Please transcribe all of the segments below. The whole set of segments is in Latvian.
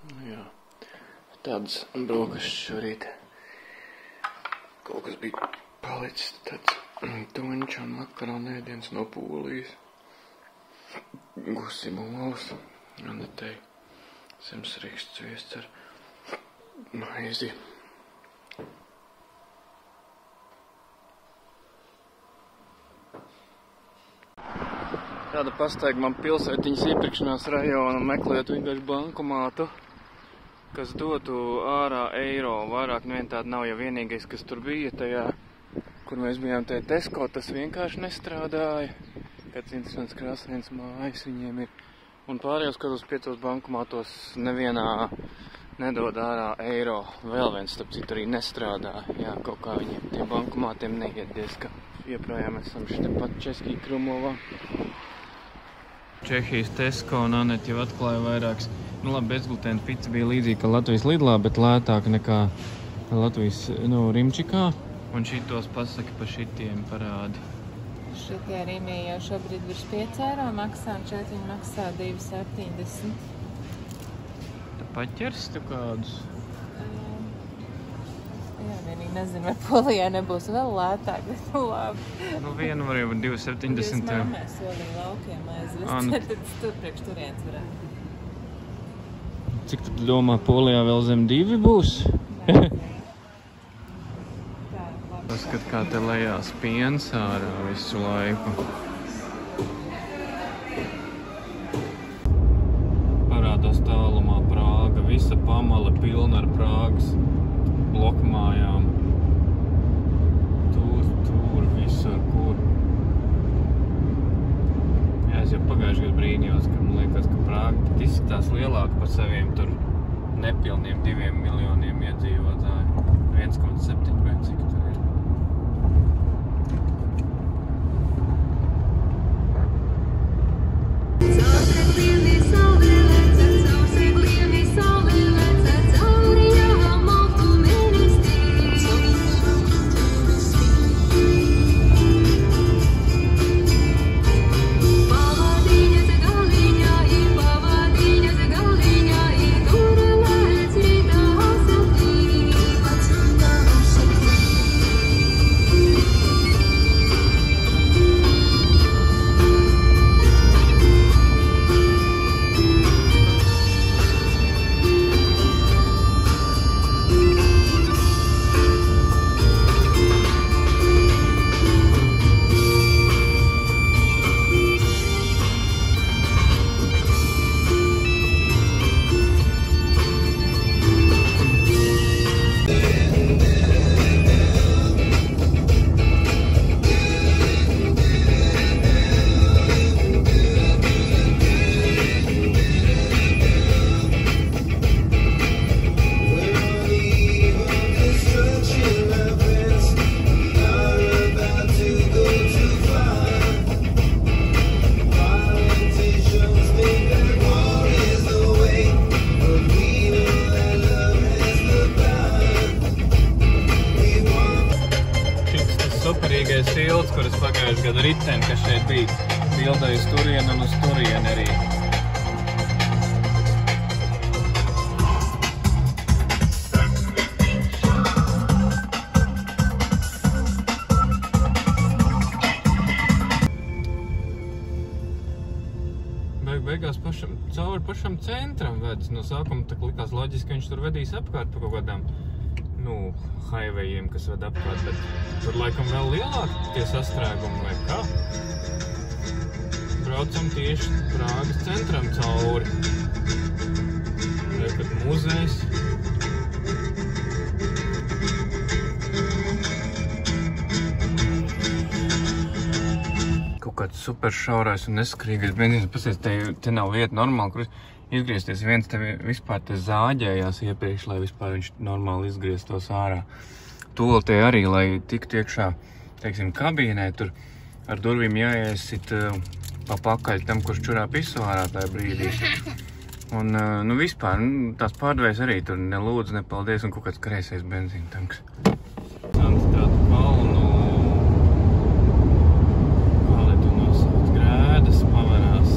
Jā, tādas brokastis šorīt. Kaut kas bija palicis tāds tuņš un makaronu ēdiens no Polijas. Gusi molas, Anetei zemsriksts viests ar maizi. Tāda pastaigā man pilsētiņas iepirkšanās rajona, meklējot vienkārši bankomātu, kas dotu ārā eiro. Vairāk nevien tāda nav, ja vienīgais, kas tur bija tajā, kur mēs bijām tajā Tesco, tas vienkārši nestrādāja. Kāds interesants krāsains mājas viņiem ir. Un pārējos, kad uz 5 bankomātos nevienā nedod ārā eiro. Vēl viens, starp citu, arī nestrādāja. Jā, kaut kā viņiem tiem bankomātiem neiet diezka. Ieprājām esam štepat Českī Krumovā. Čehijas Tesco un Aneta jau atklāja vairākas. Nu labi, bezglutēna pica bija līdzīga kā Latvijas Lidlā, bet lētāka nekā Latvijas Rimčikā. Un šitos pasaki pa šitiem parādi. Šitie rīmī jau šobrīd virs 5 eiro maksā, un šeit viņi maksā 2,70. Tu paķers tu kādus? Jā, vienīgi nezinu, vai Polijā nebūs vēl lētāk, bet labi. Nu vienu var jau 2,70. Jūs mammai solīja laukiem aizvest, tad tur priekš turienes varētu. Cik tu domā, Polijā vēl zem 2 būs? Paskat, kā te lejās piens ārā visu laiku. Parādās tālumā Prāga, visa pamala pilna ar Prāgas blokmājām. Tur, visur, kur. Jā, es jau pagājuši gadu brīnījos, ka man liekas, ka Prāga pat izskatās lielāka par saviem tur nepilniem 2 miljoniem iedzīvotāju. 1,7 vai cik tur ir. Silts, kuras pagājuši gadu riteni, kas šeit bija, bildēja uz turieni un uz turieni arī. Beigās cauri pašam centram vedis. No sākuma tā likās loģiski, ka viņš tur vedīs apkārt pa kaut kādām highwayiem, kas ved apkārt, bet tur laikam vēl lielāki tie sastrēgumi vai kā. Braucam tieši Prāgas centram cauri. Rekat muzejs. Kaut kāds super šaurais un neskrīgais benzīns. Pasies, te nav vieta normāli, kur izgriezties. Viens tevi vispār te zāģējās iepriekš, lai vispār viņš normāli izgrieztos ārā. Tūl te arī, lai tiktu iekšā, teiksim, kabīnē, tur ar durvīm jāiesit pa pakaļ tam, kurš čurā pisu ārā tajā brīdī. Un, nu vispār, tās pārdevējas arī tur nelūdz, nepaldies, un kaut kāds kreisais benzīna tanks. Tādu kalnu, kā lai tu nosauc, grēdas pavarās.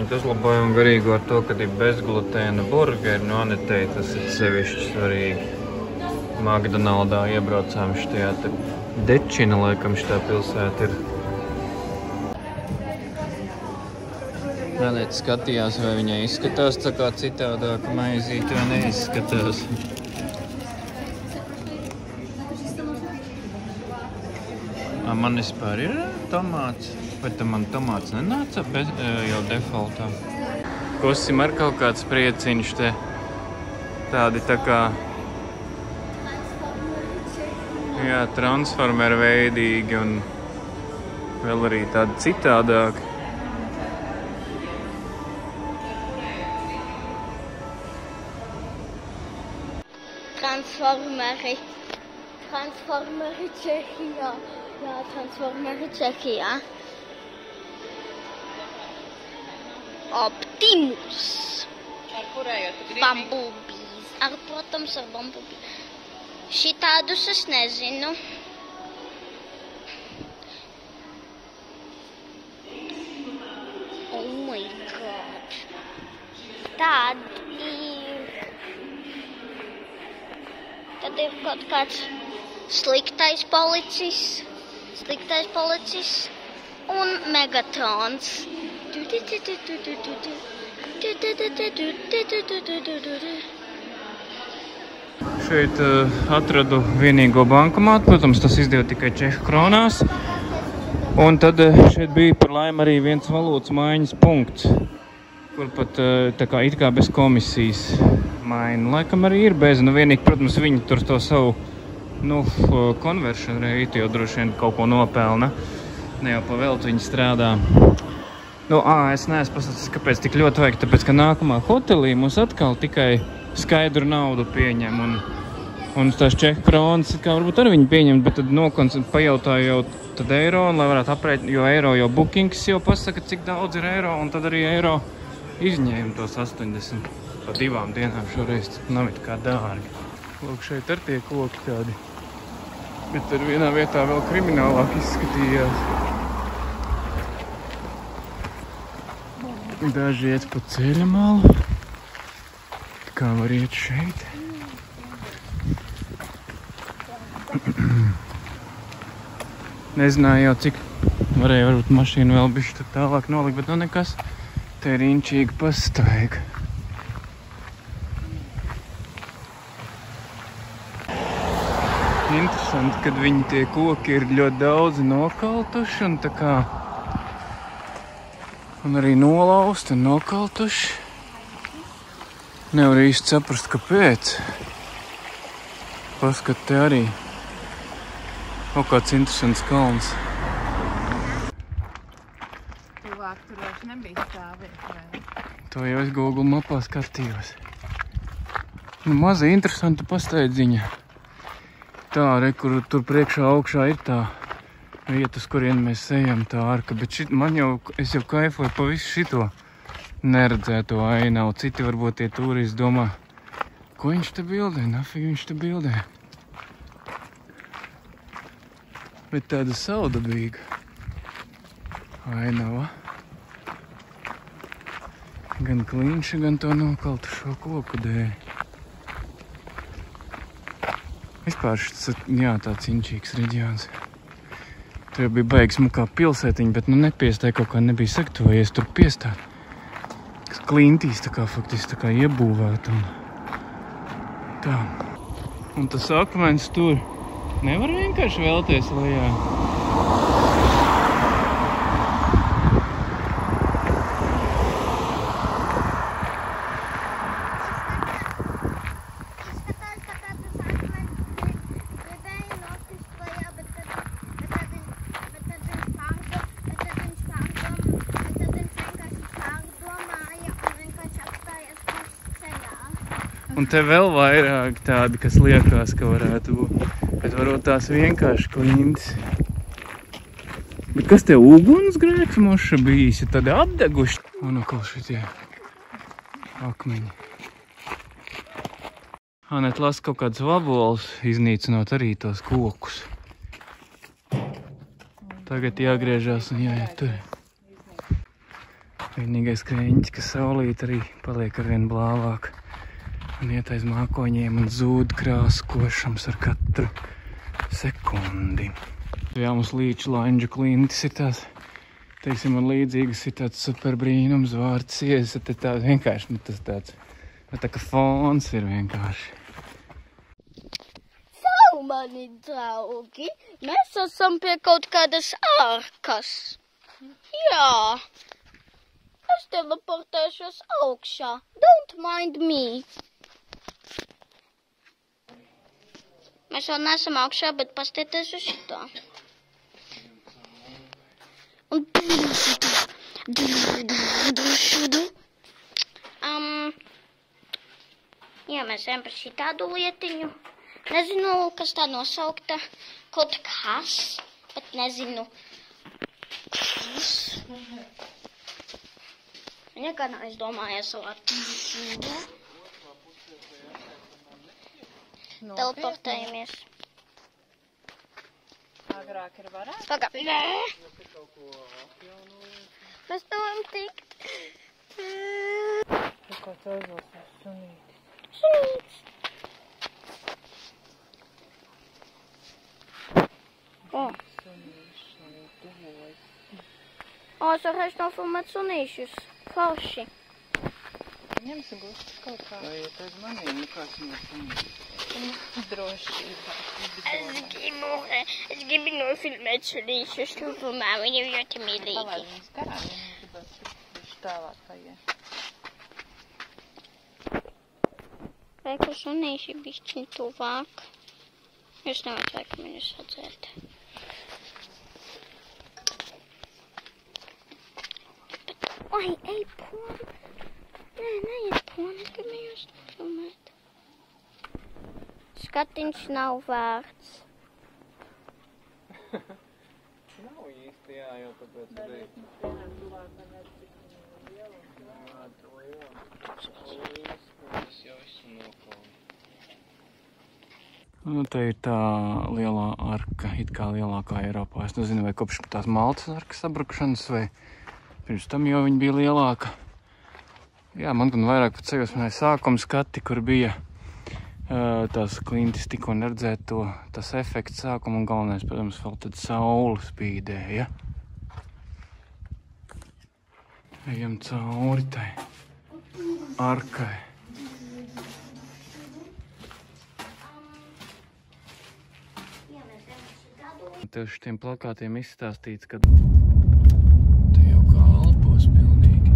paņemt uzlabojumu garīgu ar to, kad ir bezglutēna burgeri. No Anetei tas ir sevišķi svarīgi. Magdonaldā iebraucām šitajā te Dečina, laikam šitā pilsēta ir. Anete skatījās, vai viņai izskatās tā kā citādāk maizīte vai neizskatās. Man vispār ir tomāts, vai tam man tomāts nenāca jau defaultā. Kosim ar kaut kāds prieciņš te, tādi tā kā, jā, transformer veidīgi un vēl arī tādi citādāki. Transformeri Čehija. Jā, Transformeri Čehija. Optimus. Ar kurējo tu gribi? Bumblbees. Protams, ar Bumblebee. Šitādus es nezinu. Oh my god. Tad ir kaut kāds sliktais policis un Megatrons. Šeit atradu vienīgo bankomātu, protams, tas izdeva tikai čehu kronās. Un tad šeit bija par laimi arī viens valūtas maiņas punkts, kur pat tā kā it kā bez komisijas maina. Laikam arī ir bez, vienīgi, protams, viņi tur to savu, konveršanu reitu, jo droši vien kaut ko nopelna. Ne jau pa veltu viņi strādā. Es neesmu pastāstījis, kāpēc tik ļoti vajag, tāpēc, ka nākamā hotelī mums atkal tikai skaidru naudu pieņem. Un tās čehu kronas, kā varbūt arī viņi pieņem, bet tad pajautāju jau tad eiro, un lai varētu aprēķināt, jo eiro jau bookings jau pasaka, cik daudz ir eiro, un tad arī eiro izņēma tos 80 pa 2 dienām šoreiz. Nav it kā dārgi. Lūk, šeit ar tie koki tādi. Bet tad vienā vietā vēl kriminālāk izskatījās. Daži iet pa ceļa malu. Kā var iet šeit? Nezināju jau, cik varēja varbūt mašīnu vēl bišķi tālāk nolikt, bet nekas. Te ir inčīgi pastaigā. Interesanti, kad viņi tie koki ir ļoti daudzi nokaltuši un tā kā un arī nolausti un nokaltuši. Nevar īsti saprast, kāpēc. Paskat, te arī kaut kāds interesants kalns. Tuvāk tur vairs nebija stāvēt, vai ne? To jau es Google mapā skatījos. Maza interesanta pastaidziņa. Tā, kur tur priekšā augšā ir tā vieta, uz kurien mēs ejam, tā arka. Bet es jau kaifoju pa visu šito neredzēto ainavu. Citi varbūt tie turisti domā, ko viņš te bildē, nafīgi viņš te bildē. Bet tāda saudabīga ainava. Gan klinša, gan to nokaltušo koku dēļ. Vispār šis, tāds inčīgs reģions. Tur jau bija baigi smukā pilsētiņa, bet nepiestāja kaut kā nebija sagatavojies tur piestāt. Kas klintīs tā kā faktiski tā kā iebūvēt un tā. Un tas akmens tur nevar vienkārši vēlties lejā. Un te vēl vairāk tādi, kas liekas, ka varētu būt. Bet varbūt tās vienkārši klintis. Bet kas te ugunsgrēks moša bijis? Ir tādi apdeguši. Un atkal šitie akmeņi. Anet lasa kaut kāds vabols, iznīcinot arī tos kokus. Tagad jāgriežās un jāiet tur. Vienīgais krēņķis, ka saulīt arī paliek arvien blāvāk. Un iet aiz mākoņiem un zūd krāsu košams ar katru sekundi. Jā, mums līču lanģu klintis ir tās, teiksim, man līdzīgas ir tāds super brīnums vārds iesa, te tāds vienkārši, tas tāds, tā kā fons ir vienkārši. Čau, mani draugi! Mēs esam pie kaut kādas ārkas. Jā. Es teleportēšos augšā. Don't mind me. Mēs vēl neesam augšā, bet pastieties uz šitā. Un jā, mēs ejam par šitādu lietiņu. Nezinu, kas tā nosaukta. Kaut kas, bet nezinu. Kas? Nekā nav izdomājies savā teleportējamies. Agrāk ir varētu. Pagā. Nē. Mēs nevaram tikt. Tu kā celzos sunīti. Sunīts. O. O, es varēšu nofilmēt sunīšus. Forši. Ņemsi gustus kaut kā. Vai iet aiz manīm, nu kāds viņas sunītis? Drošībā. Es gribu nofilmēt sunīšus. Tuvumā viņi ir ļoti mīlīgi. Palaid viņas garām, ja viņi gribas bišķi tālāk paiet. Vai, ka sunīši bišķiņ tuvāk. Jūs nevajadzētu viņus redzēt. Oi, ej prom. Nē, neiet prom, es gribu jūs nofilmēt. Skatiņš nav vērts. Nav īsti, jā, jau tāpēc arī. Nu, te ir tā lielā arka, it kā lielākā Eiropā. Es nezinu, vai kopš tās Maltas arkas sabrukšanas, vai pirms tam jau viņa bija lielāka. Jā, man gan vairāk pat sajūsmināja sākuma skati, kur bija tās klintis tikko neredzēt to, tas efekts sākuma un galvenais, protams, vēl tad saule spīdēja. Ejam cauri tai arkai. Tev šitiem plakātiem izstāstīts, ka te jau kā Alpos pilnīgi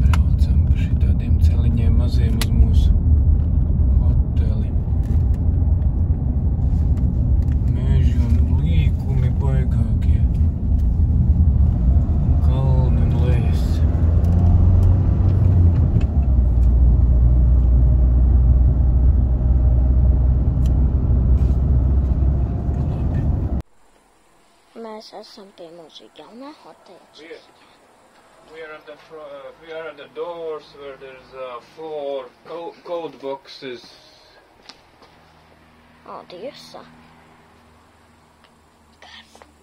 braucam pa šitādiem celiņiem maziem uz mūsu hoteli. Meži un līkumi baigākie. Kalni un lejas. Mēs esam pie mūsu jaunā hoteļa. We are at the doors where there's 4 code boxes. O, Dievsa.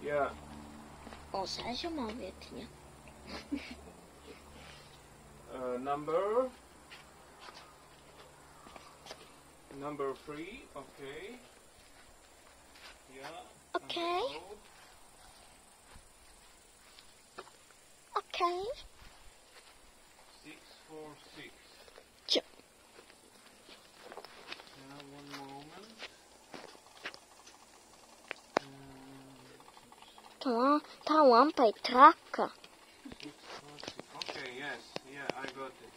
Jā. O, sēžamā vietiņa. Number 3, okay. Yeah. Okay. Okay. 646. Yep. Now, one moment. Tā lampa ir traka. 646. Okay, yes. Yeah, I got it.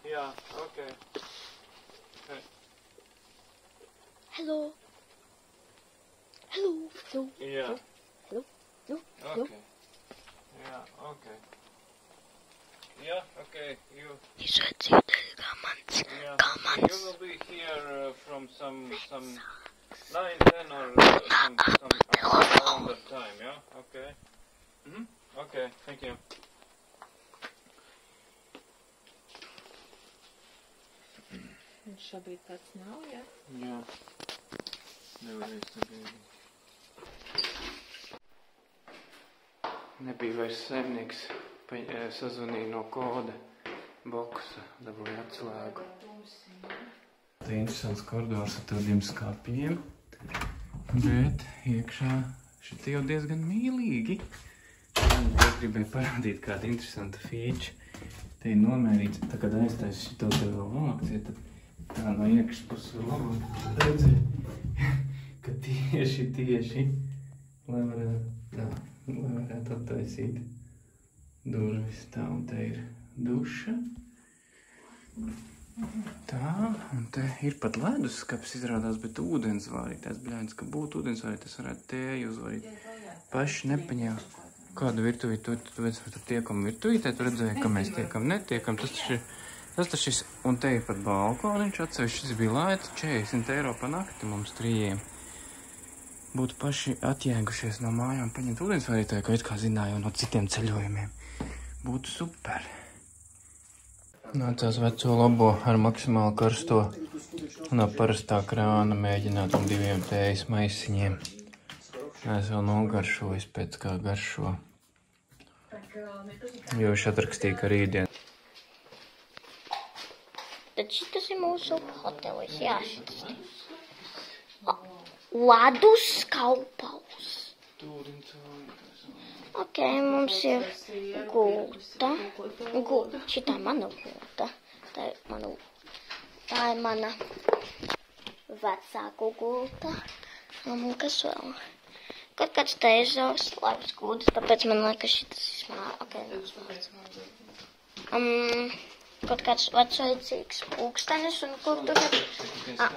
Yeah, okay. Okay. Hello. Hello. Hello. Yeah. Hello. Hello. Hello. Okay. Yeah, okay. Yeah, okay. You. Jūs redzat, kā mans. Yeah. Kā mans. You will be here from some 9, 10 or some around that time, yeah? Okay. Okay, thank you. Viņš šobrīd pats nav, ja? Jā. Nevarēs sagaidīt. Nebija vairs saimnieks, sazvanīja no koda boksa, dabūja atslēgu. Tā interesants koridors ar tādiem skapjiem, bet iekšā šitie jau diezgan mīlīgi. Es gribēju parādīt kādu interesantu feature. Te ir nomērīts, tā kad aiztais šito te vēl vākcie, tad tā no iekšpuses vēl labāk redzēt, ka tieši, lai varētu attaisīt durvis. Tā, un te ir duša. Tā, un te ir pat leduskapis izrādās, bet ūdensvārītājs. Bļāņas, ka būtu ūdensvārītājs, varētu tēju uzvarīt. Paši nepaņēma. Kādu virtuvīti? Tu tiekam virtuvītē, tu redzēji, ka mēs tiekam, netiekam. Tas taču ir, un te ir pat balkoniņš atsevišķi. Šis bija laita 40 eiro pa nakti mums 3. Būtu paši atjēgušies no mājām paņemt ūdensvārītāju, ko it kā zināju no citiem ceļojumiem. Būtu super. Nācās veco labo ar maksimāli karsto un ap parastā krāna mēģināt un 2 tējas maisiņiem. Es vēl nogaršojis pēc kā garšo. Jo viņš atrakstīja, ka rītdien. Tad šitas ir mūsu hotelis, jā, šitas ir. Ledus kaupaus. Ok, mums ir gulta. Šitā mana gulta. Tā ir mana vecāku gulta. Kas vēl? Kaut kāds teizors, labs gultas, tāpēc man liekas šitas ir smāk. Ok, kaut kāds vecojicīgs pulkstenis un kur tur ir?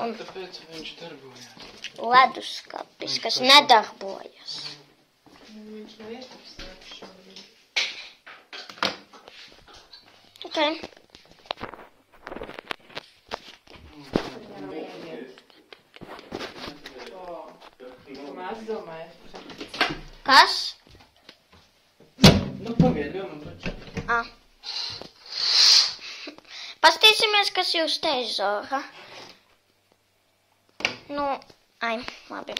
Un leduskapis, kas nedarbojas. Ok. Kas? Nu, pagaid, man taču. Pastīsimies, kas jūs teizora. Labi.